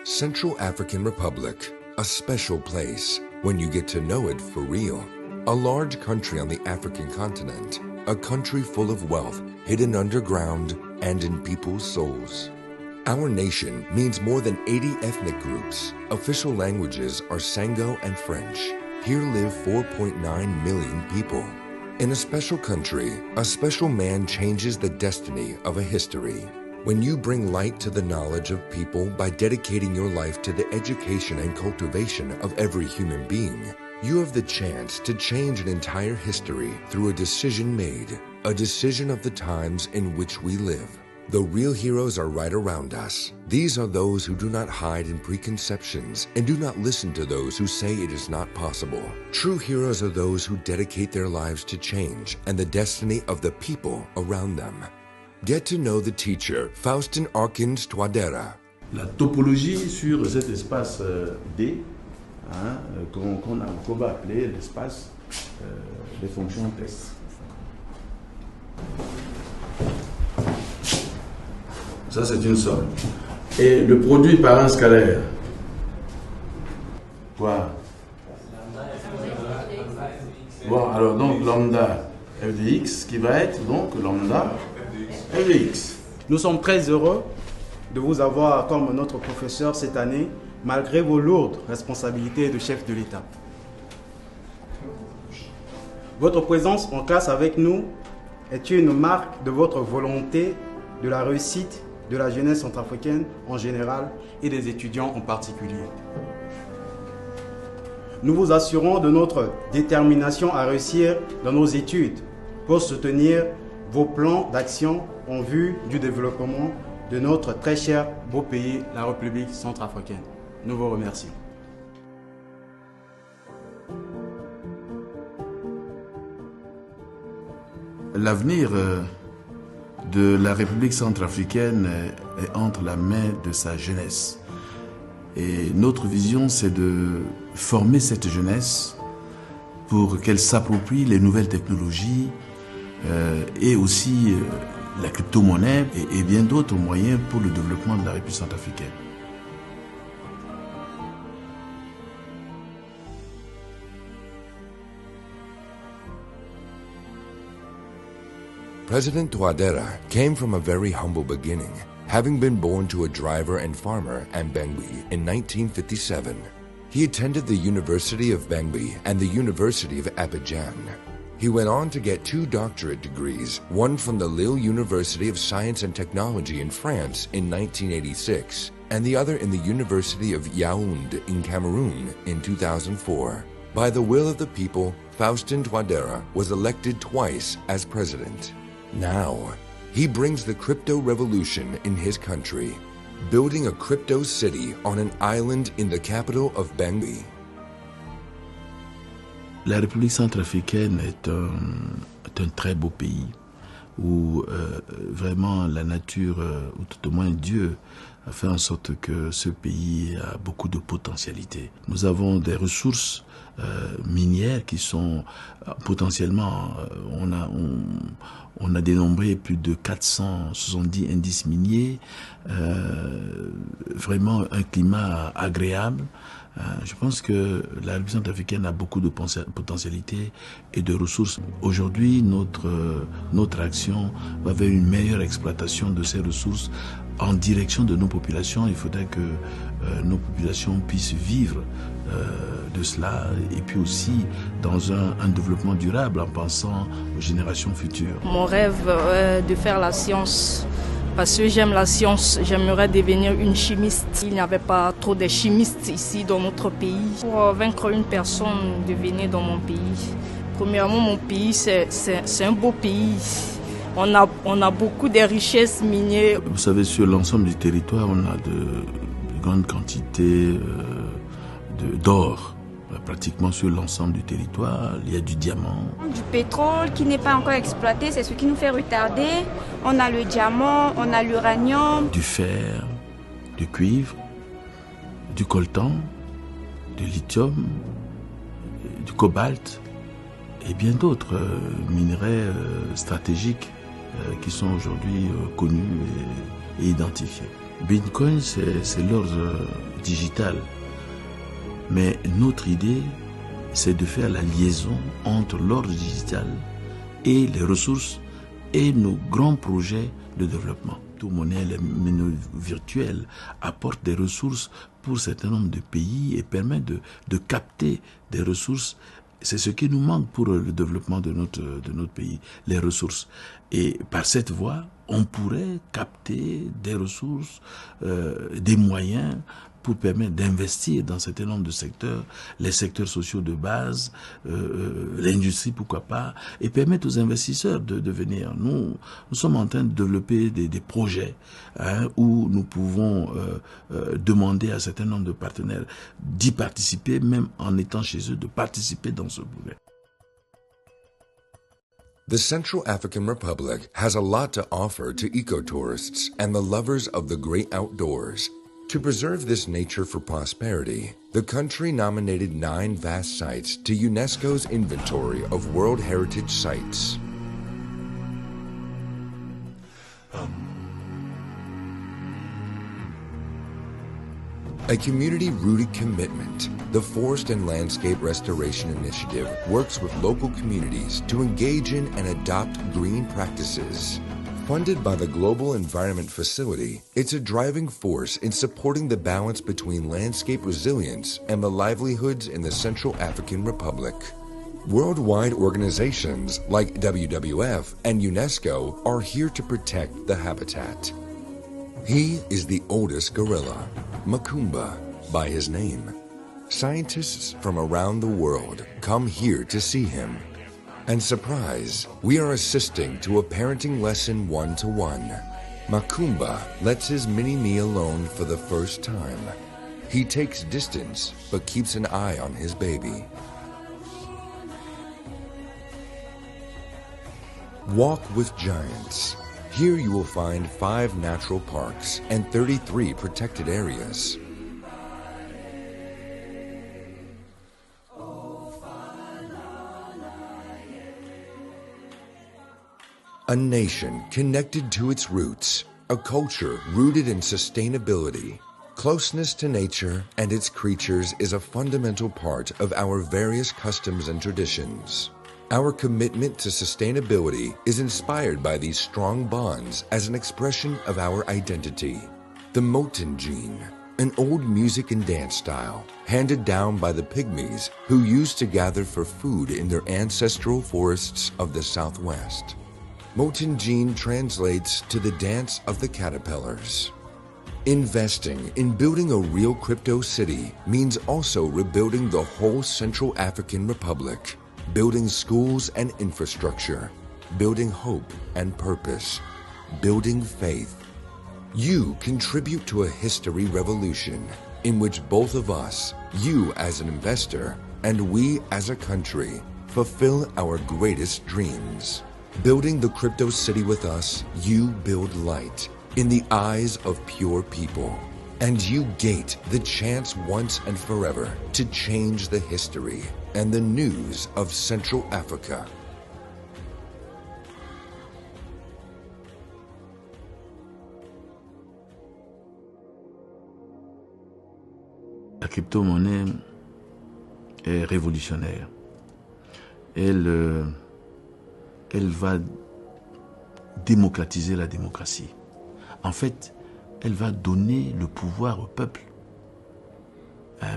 Central African Republic, a special place when you get to know it for real. A large country on the African continent, a country full of wealth hidden underground and in people's souls. Our nation means more than 80 ethnic groups. Official languages are Sango and French. Here live 4.9 million people. In a special country, a special man changes the destiny of a history. When you bring light to the knowledge of people by dedicating your life to the education and cultivation of every human being, you have the chance to change an entire history through a decision made, a decision of the times in which we live. The real heroes are right around us. These are those who do not hide in preconceptions and do not listen to those who say it is not possible. True heroes are those who dedicate their lives to change and the destiny of the people around them. Get to know the teacher, Faustin Arkins Touadéra. La topologie sur cet espace D, qu'on va appeler l'espace des fonctions test. Ça, c'est une somme. Et le produit par un scalaire. Quoi? Bon, alors donc lambda f de x qui va être donc lambda f de x. Nous sommes très heureux de vous avoir comme notre professeur cette année, malgré vos lourdes responsabilités de chef de l'État. Votre présence en classe avec nous est une marque de votre volonté, de la réussite de la jeunesse centrafricaine en général et des étudiants en particulier. Nous vous assurons de notre détermination à réussir dans nos études pour soutenir vos plans d'action en vue du développement de notre très cher beau pays, la République centrafricaine. Nous vous remercions. L'avenir de la République centrafricaine est entre la main de sa jeunesse. Et notre vision, c'est de former cette jeunesse pour qu'elle s'approprie les nouvelles technologies et aussi la crypto-monnaie et bien d'autres moyens pour le développement de la République centrafricaine. President Touadéra came from a very humble beginning, having been born to a driver and farmer in Bangui in 1957. He attended the University of Bangui and the University of Abidjan. He went on to get 2 doctorate degrees, one from the Lille University of Science and Technology in France in 1986, and the other in the University of Yaoundé in Cameroon in 2004. By the will of the people, Faustin Touadéra was elected twice as president. Now, he brings the crypto revolution in his country, building a crypto city on an island in the capital of Bangui. La République centrafricaine est un très beau pays où vraiment la nature, ou tout au moins Dieu, a fait en sorte que ce pays a beaucoup de potentialités. Nous avons des ressources minières qui sont potentiellement, on a dénombré plus de 470 indices miniers, vraiment un climat agréable. Je pense que la République centrafricaine a beaucoup de potentialités et de ressources. Aujourd'hui, notre action va vers une meilleure exploitation de ces ressources en direction de nos populations. Il faudrait que nos populations puissent vivre de cela et puis aussi dans un développement durable en pensant aux générations futures. Mon rêve est de faire la science. Parce que j'aime la science, j'aimerais devenir une chimiste. Il n'y avait pas trop de chimistes ici dans notre pays. Pour vaincre une personne de venir dans mon pays, premièrement, mon pays, c'est un beau pays. On a beaucoup de richesses minières. Vous savez, sur l'ensemble du territoire, on a de grandes quantités d'or. Pratiquement sur l'ensemble du territoire, il y a du diamant. Du pétrole qui n'est pas encore exploité, c'est ce qui nous fait retarder. On a le diamant, on a l'uranium. Du fer, du cuivre, du coltan, du lithium, du cobalt et bien d'autres minerais stratégiques qui sont aujourd'hui connus et identifiés. Bitcoin, c'est l'or digitale. Mais notre idée, c'est de faire la liaison entre l'ordre digital et les ressources et nos grands projets de développement. Tout monnaie, les monnaies virtuelles apportent des ressources pour un certain nombre de pays et permettent de capter des ressources. C'est ce qui nous manque pour le développement de notre pays, les ressources. Et par cette voie, on pourrait capter des ressources, des moyens pour permettre d'investir dans un certain nombre de secteurs, les secteurs sociaux de base, l'industrie, pourquoi pas, et permettre aux investisseurs de venir. Nous sommes en train de développer des projets où nous pouvons demander à un certain nombre de partenaires d'y participer, même en étant chez eux, de participer dans ce projet. The Central African Republic has a lot to offer to ecotourists and the lovers of the great outdoors. To preserve this nature for prosperity, the country nominated 9 vast sites to UNESCO's inventory of World Heritage Sites. A community-rooted commitment, the Forest and Landscape Restoration Initiative works with local communities to engage in and adopt green practices. Funded by the Global Environment Facility, it's a driving force in supporting the balance between landscape resilience and the livelihoods in the Central African Republic. Worldwide organizations like WWF and UNESCO are here to protect the habitat. He is the oldest gorilla, Makumba by his name. Scientists from around the world come here to see him. And surprise, we are assisting to a parenting lesson 1-to-1. Makumba lets his mini-me alone for the first time. He takes distance, but keeps an eye on his baby. Walk with Giants. Here you will find 5 natural parks and 33 protected areas. A nation connected to its roots, a culture rooted in sustainability. Closeness to nature and its creatures is a fundamental part of our various customs and traditions. Our commitment to sustainability is inspired by these strong bonds as an expression of our identity. The Moten gene, an old music and dance style handed down by the Pygmies who used to gather for food in their ancestral forests of the Southwest. Moten gene translates to the dance of the caterpillars. Investing in building a real crypto city means also rebuilding the whole Central African Republic, building schools and infrastructure, building hope and purpose, building faith. You contribute to a history revolution in which both of us, you as an investor and we as a country, fulfill our greatest dreams. Building the crypto city with us, you build light in the eyes of pure people. And you gate the chance once and forever to change the history and the news of Central Africa. La crypto-monnaie est révolutionnaire. Elle va démocratiser la démocratie. En fait, elle va donner le pouvoir au peuple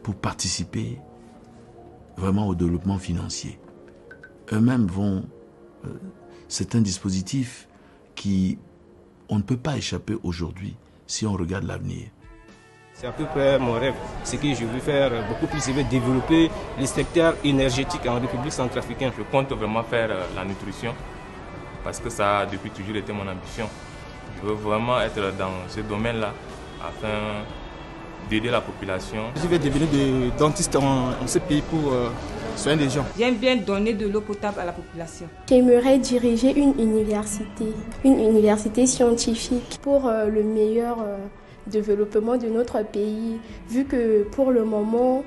pour participer vraiment au développement financier. Eux-mêmes vont... c'est un dispositif on ne peut pas échapper aujourd'hui si on regarde l'avenir. C'est à peu près mon rêve. Ce que je veux faire beaucoup plus, je veux développer le secteur énergétique en République centrafricaine. Je compte vraiment faire la nutrition parce que ça a depuis toujours été mon ambition. Je veux vraiment être dans ce domaine-là afin d'aider la population. Je vais devenir dentiste en ce pays pour soigner les gens. J'aime bien donner de l'eau potable à la population. J'aimerais diriger une université scientifique pour le meilleur développement de notre pays, vu que pour le moment,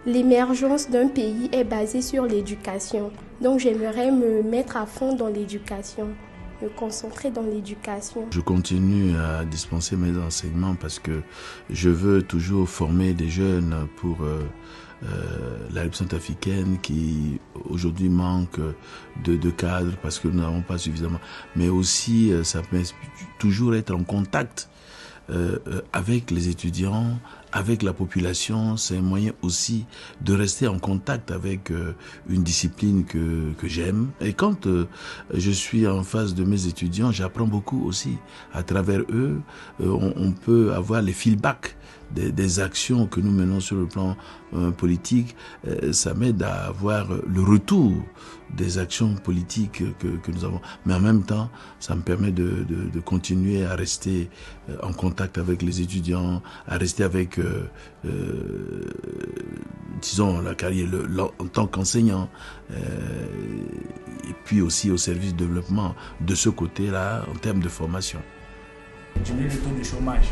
l'émergence d'un pays est basée sur l'éducation. Donc j'aimerais me mettre à fond dans l'éducation me concentrer dans l'éducation. Je continue à dispenser mes enseignements parce que je veux toujours former des jeunes pour la République centrafricaine qui aujourd'hui manque de cadres parce que nous n'avons pas suffisamment. Mais aussi, ça peut toujours être en contact avec les étudiants, avec la population. C'est un moyen aussi de rester en contact avec une discipline que j'aime. Et quand je suis en face de mes étudiants, j'apprends beaucoup aussi. À travers eux, on peut avoir les feedbacks des actions que nous menons sur le plan politique. Ça m'aide à avoir le retour des actions politiques que nous avons. Mais en même temps, ça me permet de continuer à rester en contact avec les étudiants, à rester avec, disons, la carrière en tant qu'enseignant, et puis aussi au service de développement de ce côté-là, en termes de formation. Diminuer le taux de chômage.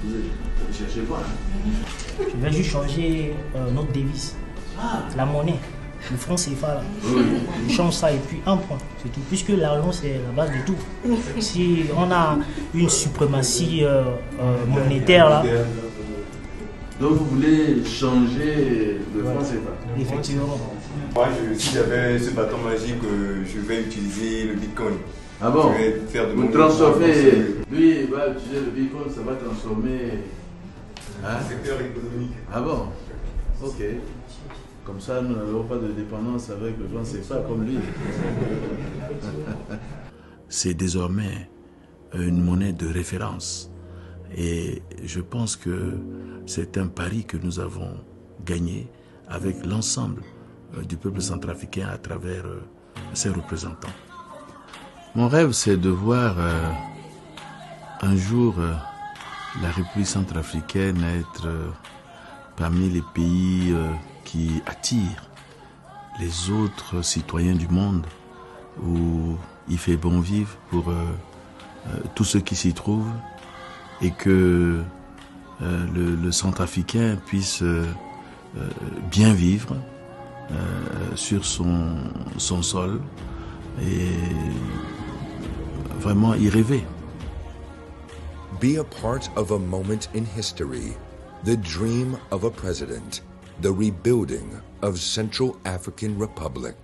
Je vais juste changer notre devise, la monnaie, le franc CFA. Je change ça et puis un point, c'est tout. Puisque l'argent c'est la base de tout. Si on a une suprématie monétaire là. Donc vous voulez changer le franc CFA? Effectivement. Moi, si j'avais ce bâton magique, je vais utiliser le Bitcoin. Ah bon? Je vais faire de vous transformez. Lui, il va utiliser le Bitcoin, ça va transformer. Secteur économique. Ah bon? Ok. Comme ça, nous n'avons pas de dépendance avec le franc CFA comme lui. C'est désormais une monnaie de référence. Et je pense que c'est un pari que nous avons gagné avec l'ensemble du peuple centrafricain à travers ses représentants. Mon rêve, c'est de voir un jour la République centrafricaine être parmi les pays qui attirent les autres citoyens du monde, où il fait bon vivre pour tous ceux qui s'y trouvent, et que le centrafricain puisse bien vivre sur son sol et vraiment y rêver. Be a part of a moment in history, the dream of a president, the rebuilding of Central African Republic.